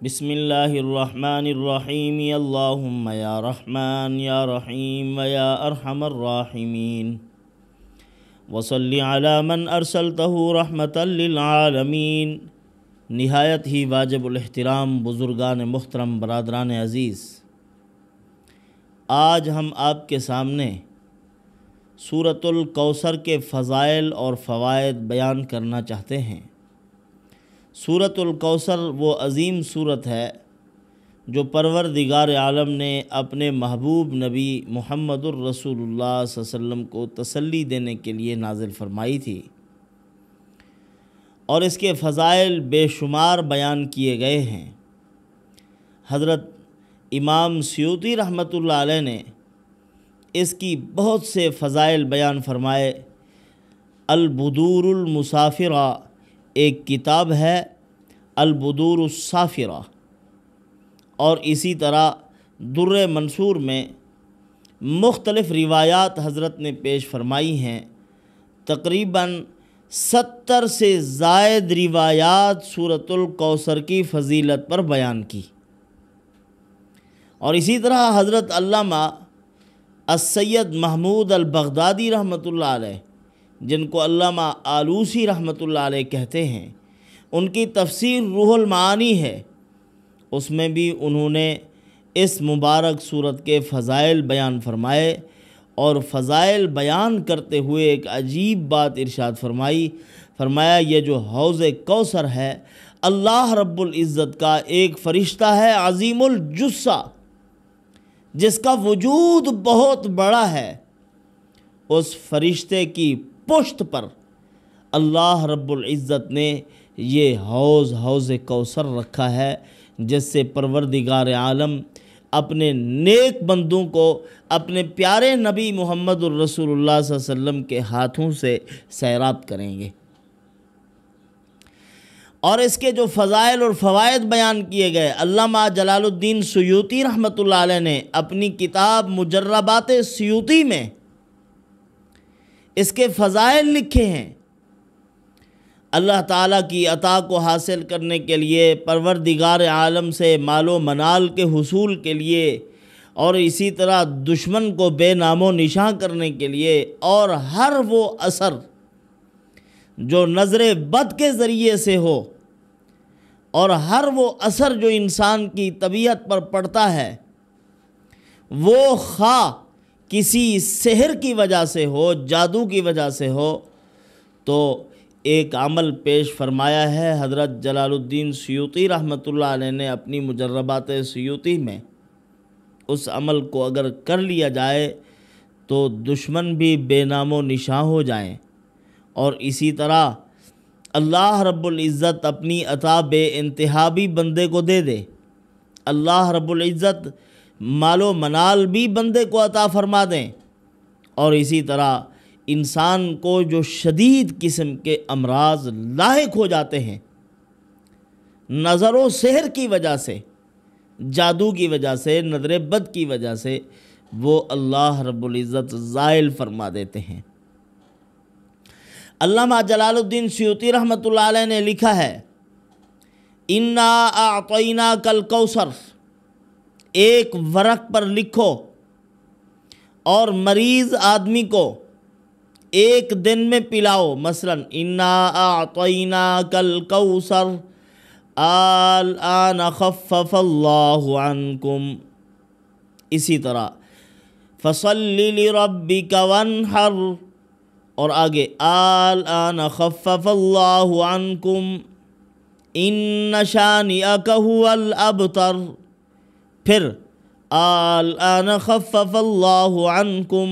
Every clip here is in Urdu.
بسم اللہ الرحمن الرحیم اللہم یا رحمن یا رحیم یا ارحم الراحمین وصلی علی من ارسلتہ رحمتا للعالمین۔ نہایت ہی واجب الاحترام بزرگان محترم، برادران عزیز، آج ہم آپ کے سامنے سورۃ الکوثر کے فضائل اور فوائد بیان کرنا چاہتے ہیں۔ سورۃ الکوثر وہ عظیم سورت ہے جو پروردگار عالم نے اپنے محبوب نبی محمد الرسول اللہ صلی اللہ علیہ وسلم کو تسلی دینے کے لیے نازل فرمائی تھی، اور اس کے فضائل بے شمار بیان کیے گئے ہیں۔ حضرت امام سیوطی رحمۃ اللہ علیہ نے اس کی بہت سے فضائل بیان فرمائے۔ البدور المسافرہ ایک کتاب ہے، البدور السافرہ، اور اسی طرح در منصور میں مختلف روایات حضرت نے پیش فرمائی ہیں۔ تقریباً 70 سے زائد روایات سورۃ الکوثر کی فضیلت پر بیان کی، اور اسی طرح حضرت علامہ السید محمود البغدادی رحمۃ اللہ علیہ، جن کو علامہ آلوسی رحمۃ اللہ علیہ کہتے ہیں، ان کی تفسیر روح المعانی ہے، اس میں بھی انہوں نے اس مبارک سورت کے فضائل بیان فرمائے، اور فضائل بیان کرتے ہوئے ایک عجیب بات ارشاد فرمایا یہ جو حوض کوثر ہے، اللہ رب العزت کا ایک فرشتہ ہے عظیم الجثہ، جس کا وجود بہت بڑا ہے، اس فرشتے کی پشت پر اللہ رب العزت نے یہ حوض کوثر رکھا ہے، جس سے پروردگار عالم اپنے نیک بندوں کو اپنے پیارے نبی محمد الرسول اللہ صلی اللہ علیہ وسلم کے ہاتھوں سے سیراب کریں گے۔ اور اس کے جو فضائل اور فوائد بیان کیے گئے، علامہ جلال الدین سیوطی رحمۃ اللہ علیہ نے اپنی کتاب مجربات سیوطی میں اس کے فضائل لکھے ہیں۔ اللہ تعالیٰ کی عطا کو حاصل کرنے کے لیے، پروردگار عالم سے مال و منال کے حصول کے لیے، اور اسی طرح دشمن کو بے نام و نشاں کرنے کے لیے، اور ہر وہ اثر جو نظر بد کے ذریعے سے ہو، اور ہر وہ اثر جو انسان کی طبیعت پر پڑتا ہے، وہ خواہ کسی سحر کی وجہ سے ہو، جادو کی وجہ سے ہو، تو ایک عمل پیش فرمایا ہے حضرت جلال الدین سیوطی رحمۃ اللہ علیہ نے اپنی مجربات سیوطی میں۔ اس عمل کو اگر کر لیا جائے تو دشمن بھی بے نام و نشاں ہو جائیں، اور اسی طرح اللہ رب العزت اپنی عطا بے انتہا بھی بندے کو دے دے۔ اللہ رب العزت مال و منال بھی بندے کو عطا فرما دیں، اور اسی طرح انسان کو جو شدید قسم کے امراض لاحق ہو جاتے ہیں نظر و سحر کی وجہ سے، جادو کی وجہ سے، نظر بد کی وجہ سے، وہ اللہ رب العزت زائل فرما دیتے ہیں۔ علامہ جلال الدین سیوطی رحمۃ اللہ علیہ نے لکھا ہے، انا اعطیناک الکوثر، ایک ورق پر لکھو اور مریض آدمی کو ایک دن میں پلاؤ۔ مثلا انا اعطیناک الکوثر الآن خفف اللہ عنکم، اسی طرح فصل لربک وانحر، اور آگے الآن خفف اللہ عنکم ان شانئک هو الابتر، پھر الآن خفف اللہ عنکم۔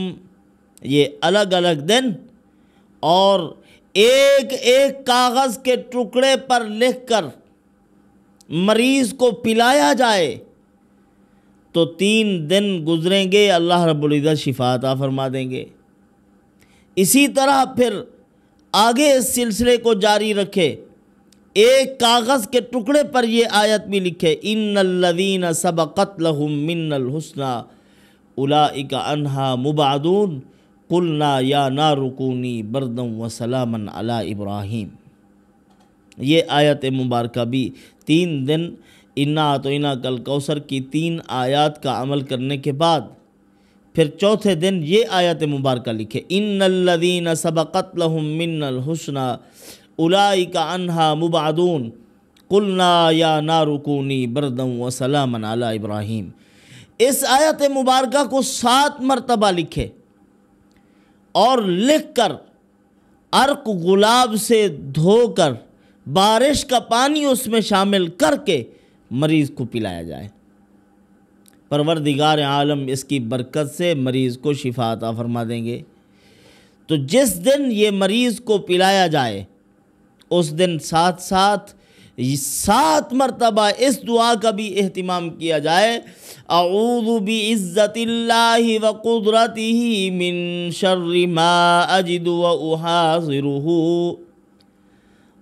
یہ الگ الگ دن اور ایک ایک کاغذ کے ٹکڑے پر لکھ کر مریض کو پلایا جائے تو 3 دن گزریں گے، اللہ رب العزت شفا عطا فرما دیں گے۔ اسی طرح پھر آگے اس سلسلے کو جاری رکھے، ایک کاغذ کے ٹکڑے پر یہ آیت بھی لکھے، ان الذین سبقت لہم من الحسنی اولئک عنہا مبعدون قلنا یا نار کونی بردا وسلاما علی ابراہیم۔ یہ آیت مبارکہ بھی 3 دن انا اعطیناک کل کوثر کی 3 آیات کا عمل کرنے کے بعد پھر چوتھے دن یہ آیت مبارکہ لکھے، ان الذین سبقت لہم منا الحسنی اولئک عنہا مبعدون قلنا یا نار کونی بردا وسلاما علی ابراہیم۔ اس آیت مبارکہ کو 7 مرتبہ لکھے اور لکھ کر عرق گلاب سے دھو کر بارش کا پانی اس میں شامل کر کے مریض کو پلایا جائے۔ پروردگار عالم اس کی برکت سے مریض کو شفا عطا فرما دیں گے۔ تو جس دن یہ مریض کو پلایا جائے اس دن ساتھ ساتھ 7 مرتبہ اس دعا کا بھی اہتمام کیا جائے، اعوذ بعزت اللہ وقدرتہ من شر ما اجد واحاذرہ،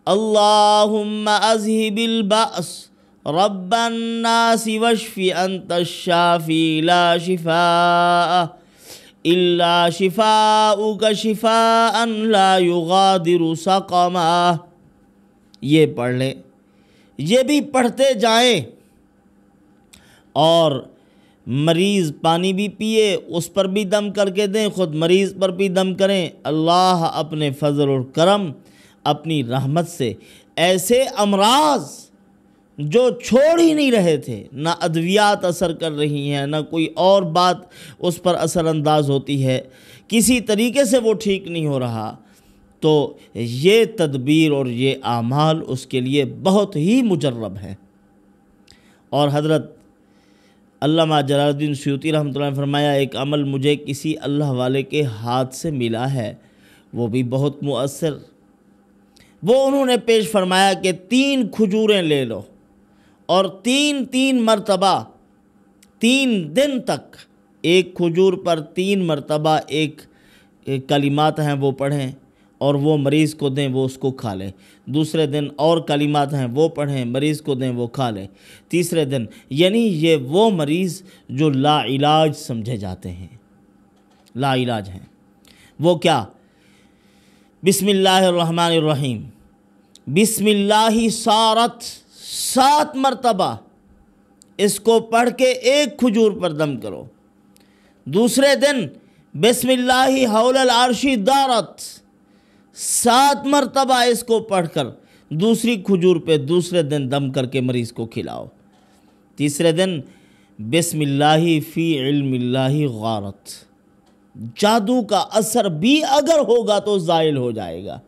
اللہم اذہب البأس رب الناس واشف انت الشافی لا شفاء الا شفاءک شفاء لا یغادر سقما۔ یہ پڑھ لیں، یہ بھی پڑھتے جائیں اور مریض پانی بھی پیے، اس پر بھی دم کر کے دیں، خود مریض پر بھی دم کریں۔ اللہ اپنے فضل و کرم، اپنی رحمت سے ایسے امراض جو چھوڑ ہی نہیں رہے تھے، نہ ادویات اثر کر رہی ہیں، نہ کوئی اور بات اس پر اثر انداز ہوتی ہے، کسی طریقے سے وہ ٹھیک نہیں ہو رہا، تو یہ تدبیر اور یہ اعمال اس کے لیے بہت ہی مجرب ہے۔ اور حضرت علامہ جلال الدین سیوطی رحمۃ اللہ نے فرمایا، ایک عمل مجھے کسی اللہ والے کے ہاتھ سے ملا ہے، وہ بھی بہت مؤثر۔ وہ انہوں نے پیش فرمایا کہ 3 کھجوریں لے لو اور 3 مرتبہ 3 دن تک ایک کھجور پر 3 مرتبہ ایک کلمات ہیں وہ پڑھیں اور وہ مریض کو دیں، وہ اس کو کھا لیں۔ دوسرے دن اور کلمات ہیں وہ پڑھیں، مریض کو دیں، وہ کھا لیں۔ تیسرے دن، یعنی یہ وہ مریض جو لا علاج سمجھے جاتے ہیں، لا علاج ہیں، وہ کیا؟ بسم اللہ الرحمن الرحیم، بسم اللہ سارت 7 مرتبہ اس کو پڑھ کے ایک کھجور پر دم کرو۔ دوسرے دن بسم اللہ حول العرش دارت 7 مرتبہ اس کو پڑھ کر دوسری کھجور پہ دوسرے دن دم کر کے مریض کو کھلاؤ۔ تیسرے دن بسم اللہ فی علم اللہ غارت، جادو کا اثر بھی اگر ہوگا تو زائل ہو جائے گا۔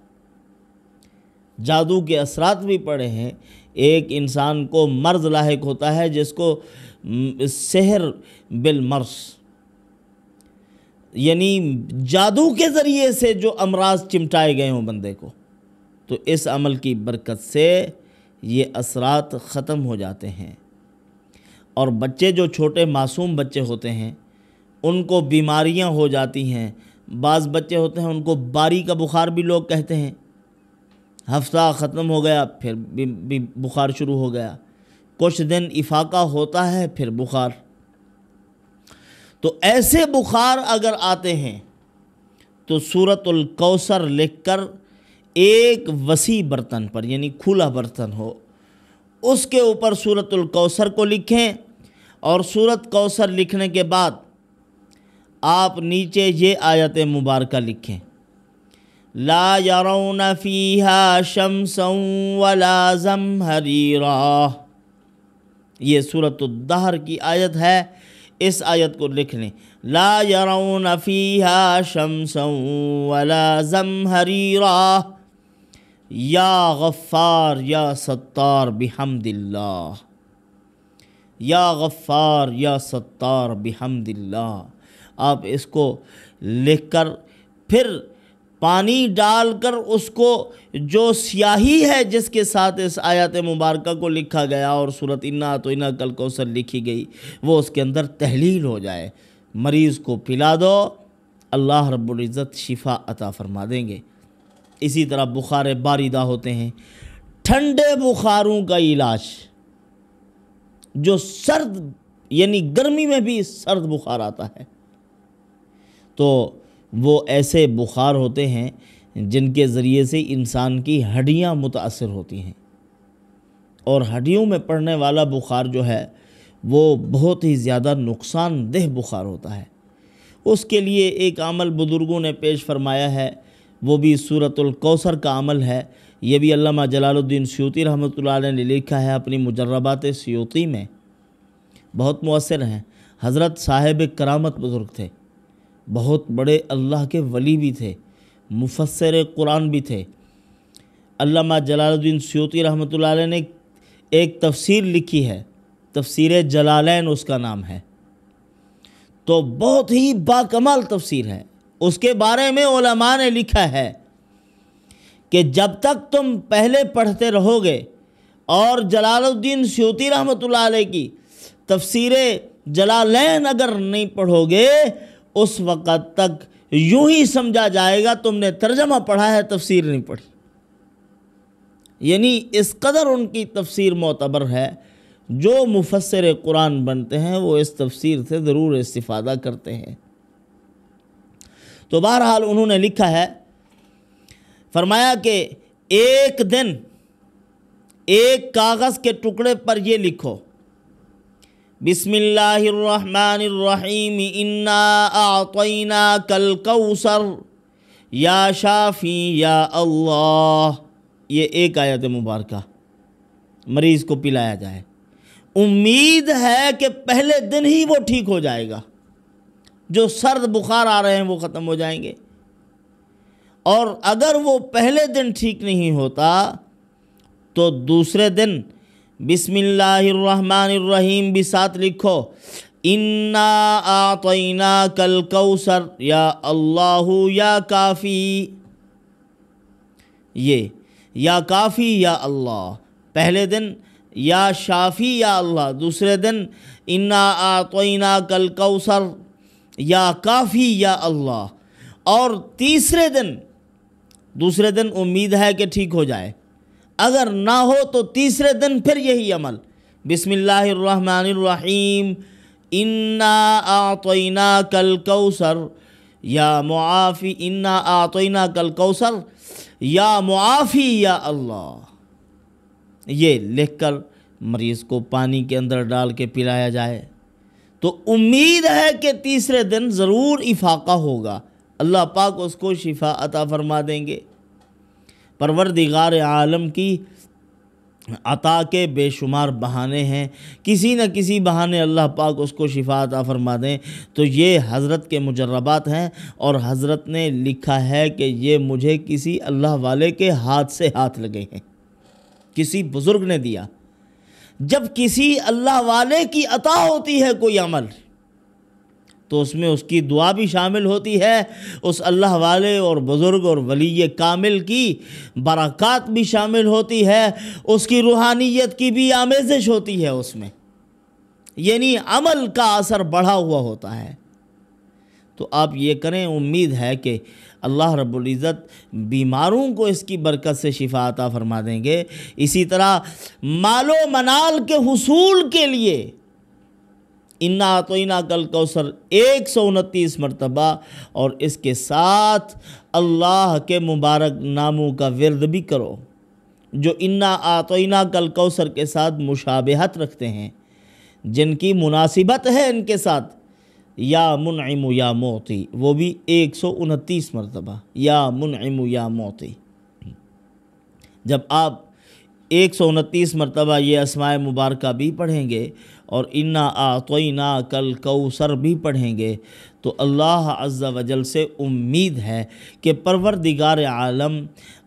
جادو کے اثرات بھی پڑے ہیں، ایک انسان کو مرض لاحق ہوتا ہے جس کو سحر بالمرض، یعنی جادو کے ذریعے سے جو امراض چمٹائے گئے ہوں بندے کو، تو اس عمل کی برکت سے یہ اثرات ختم ہو جاتے ہیں۔ اور بچے جو چھوٹے معصوم بچے ہوتے ہیں ان کو بیماریاں ہو جاتی ہیں، بعض بچے ہوتے ہیں ان کو باری کا بخار بھی لوگ کہتے ہیں، ہفتہ ختم ہو گیا پھر بھی بخار شروع ہو گیا، کچھ دن افاقہ ہوتا ہے پھر بخار۔ تو ایسے بخار اگر آتے ہیں تو سورۃ الکوثر لکھ کر ایک وسیع برتن پر، یعنی کھلا برتن ہو، اس کے اوپر سورۃ الکوثر کو لکھیں، اور سورۃ کوثر لکھنے کے بعد آپ نیچے یہ آیت مبارکہ لکھیں، لا يرون فيها شمسا ولا زمهريرا۔ یہ سورۃ الدہر کی آیت ہے، اس آیت کو لکھ لیں، لا يرون فيها شمسا ولا زمهريرا یا غفار یا ستار بحمد اللہ، یا غفار یا ستار بحمد اللہ۔ آپ اس کو لکھ کر پھر پانی ڈال کر اس کو جو سیاہی ہے جس کے ساتھ اس آیت مبارکہ کو لکھا گیا اور سورۃ انا اعطیناک الکوثر لکھی گئی، وہ اس کے اندر تحلیل ہو جائے، مریض کو پلا دو، اللہ رب العزت شفا عطا فرما دیں گے۔ اسی طرح بخار باردہ ہوتے ہیں، ٹھنڈے بخاروں کا علاج، جو سرد یعنی گرمی میں بھی سرد بخار آتا ہے، تو وہ ایسے بخار ہوتے ہیں جن کے ذریعے سے انسان کی ہڈیاں متاثر ہوتی ہیں، اور ہڈیوں میں پڑنے والا بخار جو ہے وہ بہت ہی زیادہ نقصان دہ بخار ہوتا ہے۔ اس کے لیے ایک عمل بزرگوں نے پیش فرمایا ہے، وہ بھی سورۃ الکوثر کا عمل ہے۔ یہ بھی علامہ جلال الدین سیوطی رحمۃ اللہ علیہ نے لکھا ہے اپنی مجربات سیوطی میں، بہت مؤثر ہیں۔ حضرت صاحب کرامت بزرگ تھے، بہت بڑے اللہ کے ولی بھی تھے، مفسر قرآن بھی تھے۔ علامہ جلال الدین سیوطی رحمۃ اللہ علیہ نے ایک تفسیر لکھی ہے، تفسیر جلالین اس کا نام ہے، تو بہت ہی باکمال تفسیر ہے۔ اس کے بارے میں علماء نے لکھا ہے کہ جب تک تم پہلے پڑھتے رہو گے اور جلال الدین سیوطی رحمۃ اللہ علیہ کی تفسیر جلالین اگر نہیں پڑھو گے، اس وقت تک یوں ہی سمجھا جائے گا تم نے ترجمہ پڑھا ہے، تفسیر نہیں پڑھی۔ یعنی اس قدر ان کی تفسیر معتبر ہے، جو مفسر قرآن بنتے ہیں وہ اس تفسیر سے ضرور استفادہ کرتے ہیں۔ تو بہرحال انہوں نے لکھا ہے، فرمایا کہ ایک دن ایک کاغذ کے ٹکڑے پر یہ لکھو، بسم اللہ الرحمن الرحیم انا اعطیناک الکوثر یا شافی یا اللہ۔ یہ ایک آیت مبارکہ مریض کو پلایا جائے، امید ہے کہ پہلے دن ہی وہ ٹھیک ہو جائے گا، جو سرد بخار آ رہے ہیں وہ ختم ہو جائیں گے، اور اگر وہ پہلے دن ٹھیک نہیں ہوتا تو دوسرے دن بسم اللہ الرحمن الرحیم بھی ساتھ لکھو، انا اعطیناک الکوثر یا اللہ یا کافی۔ یہ یا کافی یا اللہ، پہلے دن یا شافی یا اللہ، دوسرے دن انا اعطیناک الکوثر یا کافی یا اللہ، اور دوسرے دن امید ہے کہ ٹھیک ہو جائے، اگر نہ ہو تو تیسرے دن پھر یہی عمل، بسم اللہ الرحمن الرحیم انا اعطیناک الکوثر یا معافی، انا اعطیناک الکوثر یا معافی یا اللہ، یہ لکھ کر مریض کو پانی کے اندر ڈال کے پلایا جائے تو امید ہے کہ تیسرے دن ضرور افاقہ ہوگا، اللہ پاک اس کو شفا عطا فرما دیں گے۔ پروردگار عالم کی عطا کے بے شمار بہانے ہیں، کسی نہ کسی بہانے اللہ پاک اس کو شفا عطا فرما دیں۔ تو یہ حضرت کے مجربات ہیں، اور حضرت نے لکھا ہے کہ یہ مجھے کسی اللہ والے کے ہاتھ سے ہاتھ لگے ہیں، کسی بزرگ نے دیا۔ جب کسی اللہ والے کی عطا ہوتی ہے کوئی عمل تو اس میں اس کی دعا بھی شامل ہوتی ہے، اس اللہ والے اور بزرگ اور ولی کامل کی برکات بھی شامل ہوتی ہے، اس کی روحانیت کی بھی آمیزش ہوتی ہے اس میں، یعنی عمل کا اثر بڑھا ہوا ہوتا ہے۔ تو آپ یہ کریں، امید ہے کہ اللہ رب العزت بیماروں کو اس کی برکت سے شفا عطا فرما دیں گے۔ اسی طرح مال و منال کے حصول کے لیے انا اعطیناک الکوثر 129 مرتبہ، اور اس کے ساتھ اللہ کے مبارک ناموں کا ورد بھی کرو جو انا اعطیناک الکوثر کے ساتھ مشابہت رکھتے ہیں، جن کی مناسبت ہے ان کے ساتھ، یا منعم یا معطی، وہ بھی 129 مرتبہ، یا منعم یا معطی۔ جب آپ 129 مرتبہ یہ اسماء مبارکہ بھی پڑھیں گے اور انا اعطیناک الکوثر بھی پڑھیں گے تو اللہ عز و جل سے امید ہے کہ پروردگار عالم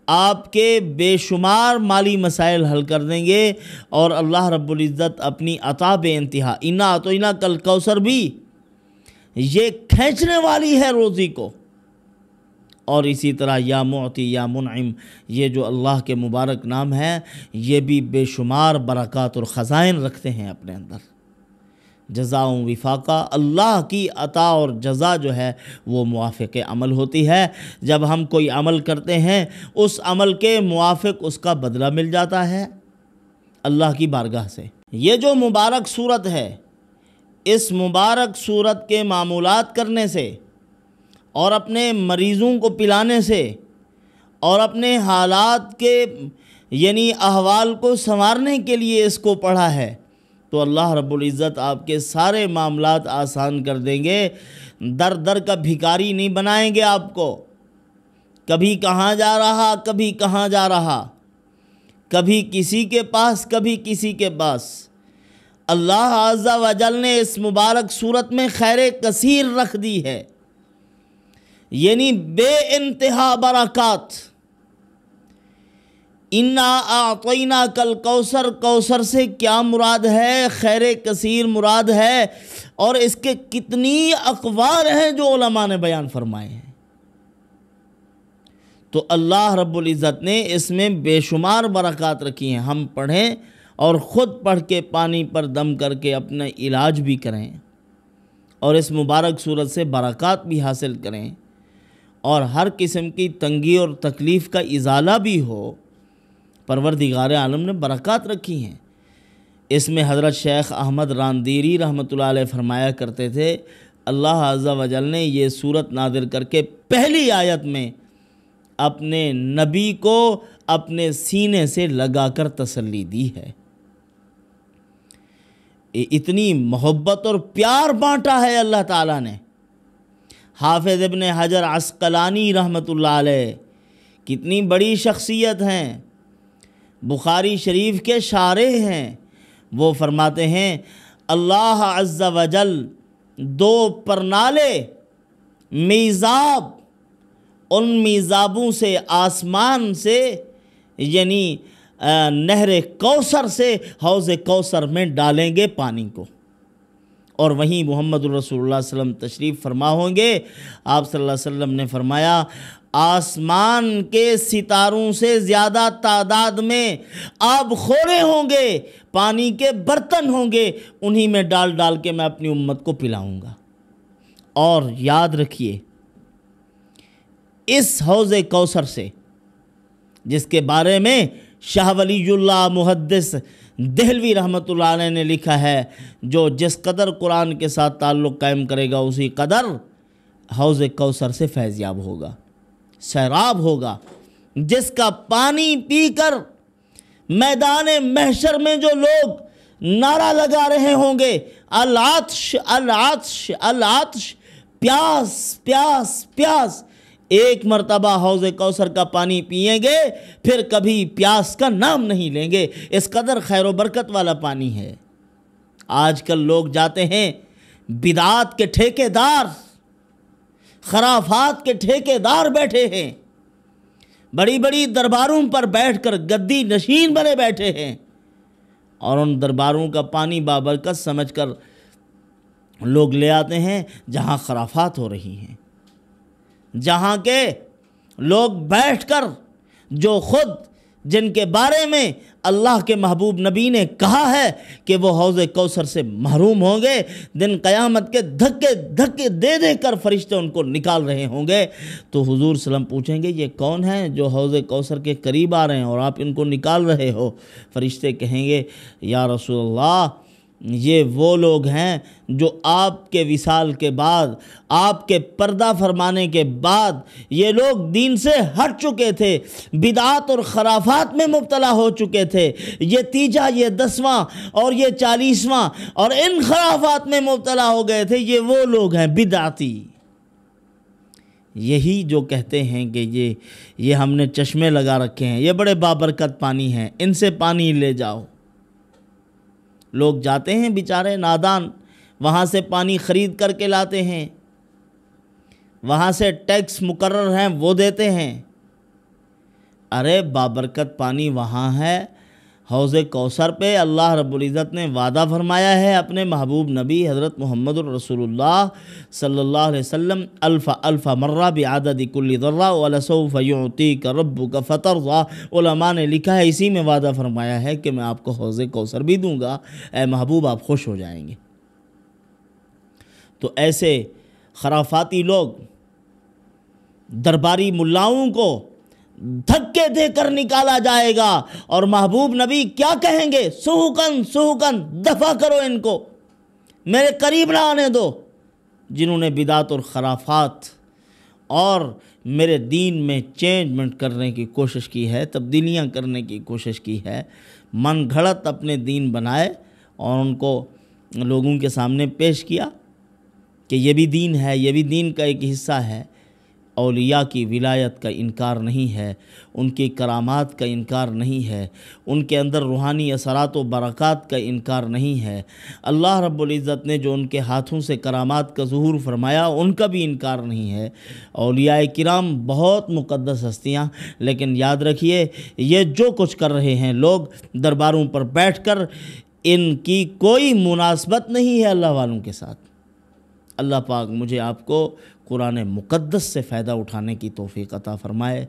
آپ کے بے شمار مالی مسائل حل کر دیں گے، اور اللہ رب العزت اپنی عطا بے انتہا، انا اعطیناک الکوثر بھی یہ کھینچنے والی ہے روزی کو، اور اسی طرح یا معطی یا منعم، یہ جو اللہ کے مبارک نام ہیں یہ بھی بے شمار برکات اور خزائن رکھتے ہیں اپنے اندر۔ جزا و وفاقہ، اللہ کی عطا اور جزا جو ہے وہ موافق عمل ہوتی ہے۔ جب ہم کوئی عمل کرتے ہیں اس عمل کے موافق اس کا بدلہ مل جاتا ہے اللہ کی بارگاہ سے۔ یہ جو مبارک صورت ہے، اس مبارک صورت کے معمولات کرنے سے اور اپنے مریضوں کو پلانے سے اور اپنے حالات کے یعنی احوال کو سنوارنے کے لیے اس کو پڑھا ہے، تو اللہ رب العزت آپ کے سارے معاملات آسان کر دیں گے۔ در در کا بھکاری نہیں بنائیں گے آپ کو، کبھی کہاں جا رہا کبھی کہاں جا رہا، کبھی کسی کے پاس کبھی کسی کے پاس۔ اللہ عز و جل نے اس مبارک صورت میں خیر کثیر رکھ دی ہے، یعنی بے انتہا برکات۔ انا اعطیناک الکوثر، کوثر سے کیا مراد ہے؟ خیر کثیر مراد ہے، اور اس کے کتنی اقوال ہیں جو علماء نے بیان فرمائے ہیں۔ تو اللہ رب العزت نے اس میں بے شمار برکات رکھی ہیں۔ ہم پڑھیں اور خود پڑھ کے پانی پر دم کر کے اپنا علاج بھی کریں، اور اس مبارک صورت سے برکات بھی حاصل کریں، اور ہر قسم کی تنگی اور تکلیف کا ازالہ بھی ہو۔ پروردگار عالم نے برکات رکھی ہیں۔ اس میں حضرت شیخ احمد راندیری رحمۃ اللہ علیہ فرمایا کرتے تھے، اللہ عز و جل نے یہ صورت نازل کر کے پہلی آیت میں اپنے نبی کو اپنے سینے سے لگا کر تسلی دی ہے۔ اتنی محبت اور پیار بانٹا ہے اللہ تعالیٰ نے۔ حافظ ابن حجر عسقلانی رحمۃ اللہ علیہ کتنی بڑی شخصیت ہیں، بخاری شریف کے شارح ہیں۔ وہ فرماتے ہیں اللہ عز و جل دو پرنالے میزاب، ان میزابوں سے آسمان سے یعنی نہر کوثر سے حوض کوثر میں ڈالیں گے پانی کو، اور وہیں محمد الرسول اللہ صلی اللہ علیہ وسلم تشریف فرما ہوں گے۔ آپ صلی اللہ علیہ وسلم نے فرمایا آسمان کے ستاروں سے زیادہ تعداد میں آب خورے ہوں گے، پانی کے برتن ہوں گے، انہی میں ڈال ڈال کے میں اپنی امت کو پلاؤں گا۔ اور یاد رکھیے اس حوض کوثر سے، جس کے بارے میں شاہ ولی اللہ محدث دہلوی رحمۃ اللہ علیہ نے لکھا ہے، جو جس قدر قرآن کے ساتھ تعلق قائم کرے گا اسی قدر حوض کوثر سے فیض یاب ہوگا، سیراب ہوگا، جس کا پانی پی کر میدان محشر میں جو لوگ نعرہ لگا رہے ہوں گے العطش العطش العطش، پیاس پیاس پیاس، ایک مرتبہ حوض کوثر کا پانی پئیں گے پھر کبھی پیاس کا نام نہیں لیں گے، اس قدر خیر و برکت والا پانی ہے۔ آج کل لوگ جاتے ہیں، بدعات کے ٹھیکیدار، خرافات کے ٹھیکیدار بیٹھے ہیں، بڑی بڑی درباروں پر بیٹھ کر گدی نشین بنے بیٹھے ہیں، اور ان درباروں کا پانی بابرکت سمجھ کر لوگ لے آتے ہیں جہاں خرافات ہو رہی ہیں، جہاں کے لوگ بیٹھ کر جو خود جن کے بارے میں اللہ کے محبوب نبی نے کہا ہے کہ وہ حوض کوثر سے محروم ہوں گے، دن قیامت کے دھکے دھکے دے دے کر فرشتے ان کو نکال رہے ہوں گے، تو حضور صلی اللہ علیہ وسلم پوچھیں گے یہ کون ہیں جو حوض کوثر کے قریب آ رہے ہیں اور آپ ان کو نکال رہے ہو؟ فرشتے کہیں گے یا رسول اللہ یہ وہ لوگ ہیں جو آپ کے وصال کے بعد، آپ کے پردہ فرمانے کے بعد یہ لوگ دین سے ہٹ چکے تھے، بدعات اور خرافات میں مبتلا ہو چکے تھے، یہ تیجا، یہ 10واں اور یہ 40واں اور ان خرافات میں مبتلا ہو گئے تھے، یہ وہ لوگ ہیں بدعتی۔ یہی جو کہتے ہیں کہ یہ ہم نے چشمے لگا رکھے ہیں، یہ بڑے بابرکت پانی ہیں، ان سے پانی لے جاؤ۔ لوگ جاتے ہیں بیچارے نادان، وہاں سے پانی خرید کر کے لاتے ہیں، وہاں سے ٹیکس مقرر ہیں وہ دیتے ہیں۔ ارے بابرکت پانی وہاں ہے، حوض کوثر پہ اللہ رب العزت نے وعدہ فرمایا ہے اپنے محبوب نبی حضرت محمد الرسول اللہ صلی اللہ علیہ وسلم، الف الف مرہ بعدد کل ذرہ ولسوف یعطیک ربک فترضی۔ علماء نے لکھا ہے اسی میں وعدہ فرمایا ہے کہ میں آپ کو حوض کوثر بھی دوں گا، اے محبوب آپ خوش ہو جائیں گے۔ تو ایسے خرافاتی لوگ درباری ملاؤں کو دھکے دے کر نکالا جائے گا، اور محبوب نبی کیا کہیں گے؟ سحقن سحقن، دفع کرو ان کو، میرے قریب نہ آنے دو۔ جنہوں نے بدعت اور خرافات اور میرے دین میں چینجمنٹ کرنے کی کوشش کی ہے، تبدیلیاں کرنے کی کوشش کی ہے، من گھڑت اپنے دین بنائے اور ان کو لوگوں کے سامنے پیش کیا کہ یہ بھی دین ہے، یہ بھی دین کا ایک حصہ ہے۔ اولیاء کی ولایت کا انکار نہیں ہے، ان کی کرامات کا انکار نہیں ہے، ان کے اندر روحانی اثرات و برکات کا انکار نہیں ہے۔ اللہ رب العزت نے جو ان کے ہاتھوں سے کرامات کا ظہور فرمایا ان کا بھی انکار نہیں ہے۔ اولیاء کرام بہت مقدس ہستیاں، لیکن یاد رکھیے یہ جو کچھ کر رہے ہیں لوگ درباروں پر بیٹھ کر، ان کی کوئی مناسبت نہیں ہے اللہ والوں کے ساتھ۔ اللہ پاک مجھے آپ کو قرآن مقدس سے فائدہ اٹھانے کی توفیق عطا فرمائے۔